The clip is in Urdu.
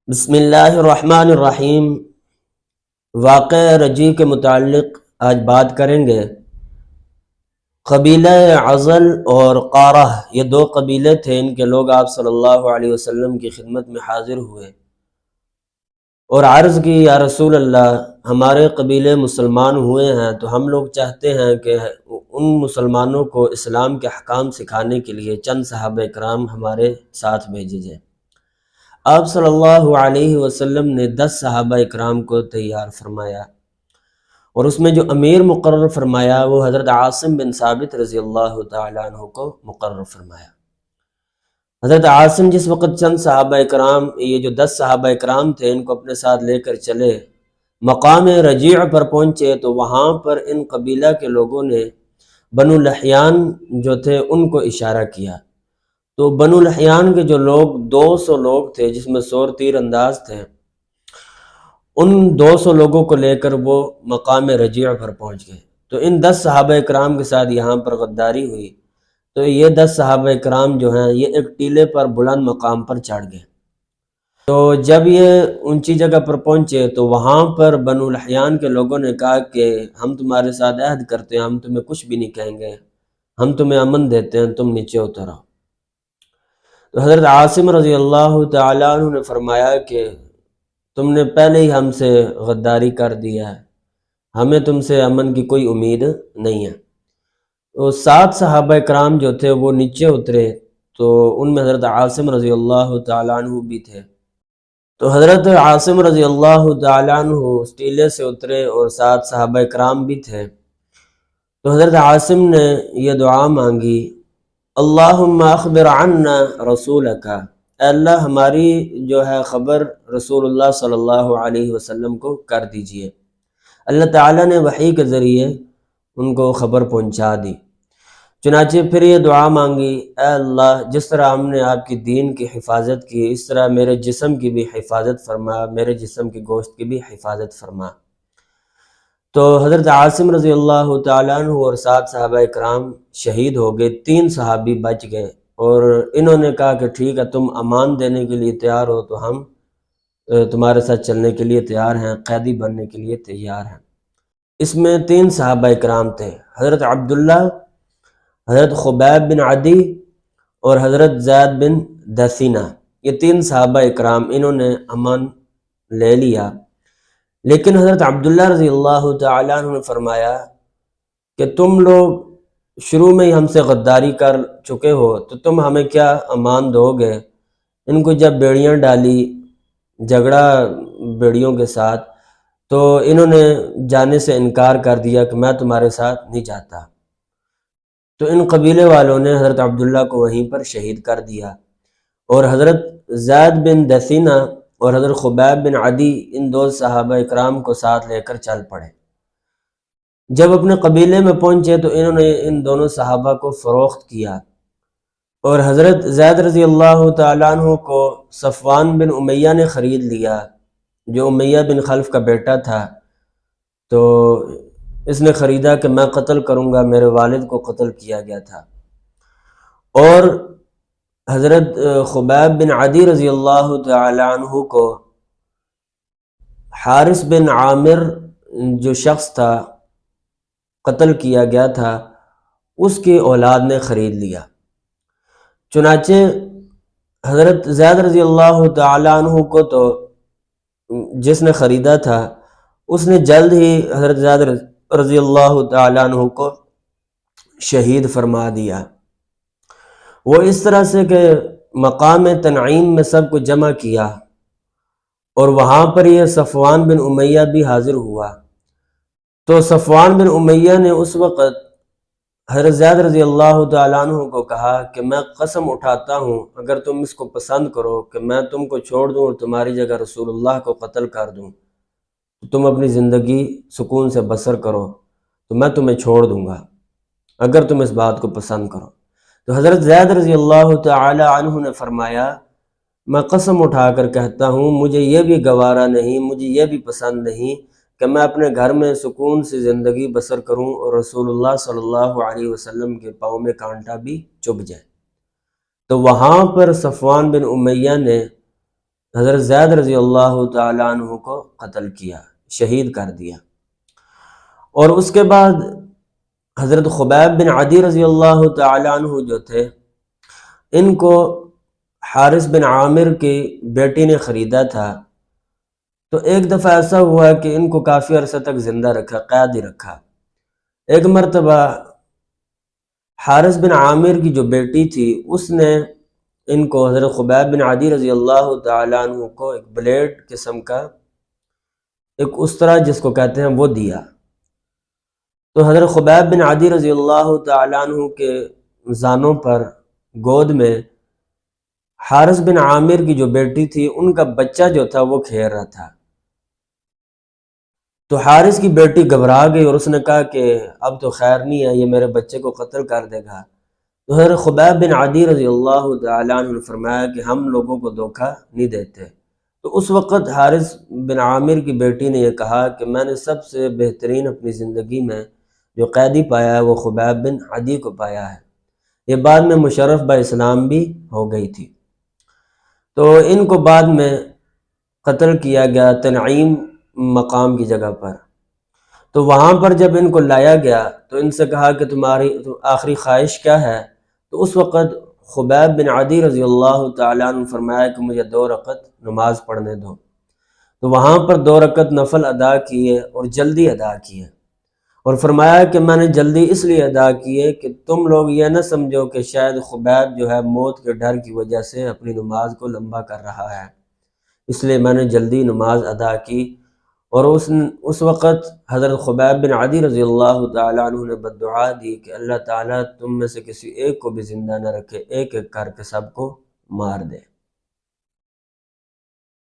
بسم اللہ الرحمن الرحیم۔ واقع رجی کے متعلق آج بات کریں گے۔ قبیلہ عزل اور قارہ یہ دو قبیلے تھے، ان کے لوگ آپ صلی اللہ علیہ وسلم کی خدمت میں حاضر ہوئے اور عرض کی، یا رسول اللہ، ہمارے قبیلے مسلمان ہوئے ہیں تو ہم لوگ چاہتے ہیں کہ ان مسلمانوں کو اسلام کے احکام سکھانے کے لیے چند صحابہ کرام ہمارے ساتھ بھیجے جائیں۔ آپ صلی اللہ علیہ وسلم نے 10 صحابہ اکرام کو تیار فرمایا اور اس میں جو امیر مقرر فرمایا وہ حضرت عاصم بن ثابت رضی اللہ تعالیٰ عنہ کو مقرر فرمایا۔ حضرت عاصم جس وقت چند صحابہ اکرام، یہ جو 10 صحابہ اکرام تھے، ان کو اپنے ساتھ لے کر چلے، مقام رجیع پر پہنچے تو وہاں پر ان قبیلہ کے لوگوں نے بنو لحیان جو تھے ان کو اشارہ کیا۔ تو بنو لحیان کے جو لوگ 200 لوگ تھے، جس میں سور تیر انداز تھے، ان 200 لوگوں کو لے کر وہ مقام رجیع پر پہنچ گئے۔ تو ان 10 صحابہ اکرام کے ساتھ یہاں پر غداری ہوئی۔ تو یہ 10 صحابہ اکرام جو ہیں یہ ایک ٹیلے پر بلند مقام پر چڑھ گئے۔ تو جب یہ اونچی جگہ پر پہنچے تو وہاں پر بنو لحیان کے لوگوں نے کہا کہ ہم تمہارے ساتھ عہد کرتے ہیں، ہم تمہیں کچھ بھی نہیں کہیں گے، ہم تمہیں امن دیتے ہیں، تم نیچے اتر آؤ۔ تو حضرت عاصم رضی اللہ تعالیٰ عنہ نے فرمایا کہ تم نے پہلے ہی ہم سے غداری کر دیا ہے، ہمیں تم سے امن کی کوئی امید نہیں ہے۔ تو 7 صحابہ کرام جو تھے وہ نیچے اترے، تو ان میں حضرت عاصم رضی اللہ تعالیٰ عنہ بھی تھے۔ تو حضرت عاصم رضی اللہ تعالیٰ عنہ اس ٹیلے سے اترے اور 7 صحابہ کرام بھی تھے۔ تو حضرت عاصم نے یہ دعا مانگی، اللہم اخبر عنا رسولک، اے اللہ ہماری جو ہے خبر رسول اللہ صلی اللہ علیہ وسلم کو کر دیجئے۔ اللہ تعالیٰ نے وحی کے ذریعے ان کو خبر پہنچا دی۔ چنانچہ پھر یہ دعا مانگی، اے اللہ جس طرح ہم نے آپ کی دین کی حفاظت کی، اس طرح میرے جسم کی بھی حفاظت فرما، میرے جسم کی گوشت کی بھی حفاظت فرما۔ تو حضرت عاصم رضی اللہ تعالیٰ عنہ اور 7 صحابہ اکرام شہید ہو گئے، 3 صحابی بچ گئے، اور انہوں نے کہا کہ ٹھیک ہے، تم امان دینے کے لیے تیار ہو تو ہم تمہارے ساتھ چلنے کے لیے تیار ہیں، قیدی بننے کے لیے تیار ہیں۔ اس میں 3 صحابہ اکرام تھے، حضرت عبداللہ، حضرت خبیب بن عدی اور حضرت زید بن دثینہ۔ یہ 3 صحابہ اکرام انہوں نے امان لے لیا، لیکن حضرت عبداللہ رضی اللہ تعالیٰ عنہ نے فرمایا کہ تم لوگ شروع میں ہی ہم سے غداری کر چکے ہو تو تم ہمیں کیا امان دو گے؟ ان کو جب بیڑیاں ڈالی، جھگڑا بیڑیوں کے ساتھ، تو انہوں نے جانے سے انکار کر دیا کہ میں تمہارے ساتھ نہیں جاتا۔ تو ان قبیلے والوں نے حضرت عبداللہ کو وہیں پر شہید کر دیا، اور حضرت زید بن دثینہ اور حضرت خبیب بن عدی ان 2 صحابہ اکرام کو ساتھ لے کر چل پڑے۔ جب اپنے قبیلے میں پہنچے تو انہوں نے ان دونوں صحابہ کو فروخت کیا، اور حضرت زید رضی اللہ تعالیٰ عنہ کو صفوان بن امیہ نے خرید لیا، جو امیہ بن خلف کا بیٹا تھا۔ تو اس نے خریدا کہ میں قتل کروں گا، میرے والد کو قتل کیا گیا تھا۔ اور حضرت خبیب بن عدی رضی اللہ تعالی عنہ کو حارث بن عامر جو شخص تھا قتل کیا گیا تھا، اس کی اولاد نے خرید لیا۔ چنانچہ حضرت زید رضی اللہ تعالی عنہ کو تو جس نے خریدا تھا اس نے جلد ہی حضرت زید رضی اللہ تعالی عنہ کو شہید فرما دیا۔ وہ اس طرح سے کہ مقام تنعیم میں سب کو جمع کیا، اور وہاں پر یہ صفوان بن امیہ بھی حاضر ہوا۔ تو صفوان بن امیہ نے اس وقت حضرت زید رضی اللہ تعالیٰ عنہ کو کہا کہ میں قسم اٹھاتا ہوں اگر تم اس کو پسند کرو کہ میں تم کو چھوڑ دوں اور تمہاری جگہ رسول اللہ کو قتل کر دوں، تو تم اپنی زندگی سکون سے بسر کرو، تو میں تمہیں چھوڑ دوں گا اگر تم اس بات کو پسند کرو۔ تو حضرت زید رضی اللہ تعالی عنہ نے فرمایا، میں قسم اٹھا کر کہتا ہوں مجھے یہ بھی گوارا نہیں، مجھے یہ بھی پسند نہیں کہ میں اپنے گھر میں سکون سے زندگی بسر کروں اور رسول اللہ صلی اللہ علیہ وسلم کے پاؤں میں کانٹا بھی چبھ جائے۔ تو وہاں پر صفوان بن امیہ نے حضرت زید رضی اللہ تعالیٰ عنہ کو قتل کیا، شہید کر دیا۔ اور اس کے بعد حضرت خبیب بن عدی رضی اللہ تعالیٰ عنہ جو تھے، ان کو حارث بن عامر کی بیٹی نے خریدا تھا۔ تو ایک دفعہ ایسا ہوا کہ ان کو کافی عرصہ تک زندہ رکھا، قید ہی رکھا۔ ایک مرتبہ حارث بن عامر کی جو بیٹی تھی، اس نے ان کو حضرت خبیب بن عدی رضی اللہ تعالیٰ عنہ کو ایک بلیڈ قسم کا ایک استرا جس کو کہتے ہیں وہ دیا۔ تو حضرت خبیب بن عدی رضی اللہ تعالیٰ عنہ کے زانوں پر گود میں حارث بن عامر کی جو بیٹی تھی، ان کا بچہ جو تھا وہ کھیل رہا تھا۔ تو حارث کی بیٹی گھبرا گئی اور اس نے کہا کہ اب تو خیر نہیں ہے، یہ میرے بچے کو قتل کر دے گا۔ تو حضرت خبیب بن عدی رضی اللہ تعالیٰ عنہ نے فرمایا کہ ہم لوگوں کو دھوکہ نہیں دیتے۔ تو اس وقت حارث بن عامر کی بیٹی نے یہ کہا کہ میں نے سب سے بہترین اپنی زندگی میں جو قیدی پایا ہے وہ خبیب بن عدی کو پایا ہے۔ یہ بعد میں مشرف با اسلام بھی ہو گئی تھی۔ تو ان کو بعد میں قتل کیا گیا تنعیم مقام کی جگہ پر۔ تو وہاں پر جب ان کو لایا گیا تو ان سے کہا کہ تمہاری آخری خواہش کیا ہے؟ تو اس وقت خبیب بن عدی رضی اللہ تعالیٰ عنہ فرمایا کہ مجھے 2 رکعت نماز پڑھنے دو۔ تو وہاں پر 2 رکعت نفل ادا کیے اور جلدی ادا کیے، اور فرمایا کہ میں نے جلدی اس لیے ادا کیے کہ تم لوگ یہ نہ سمجھو کہ شاید خبیب جو ہے موت کے ڈر کی وجہ سے اپنی نماز کو لمبا کر رہا ہے، اس لیے میں نے جلدی نماز ادا کی۔ اور اس وقت حضرت خبیب بن عدی رضی اللہ تعالیٰ عنہ نے بددعا دی کہ اللہ تعالیٰ تم میں سے کسی ایک کو بھی زندہ نہ رکھے، ایک ایک کر کے سب کو مار دے۔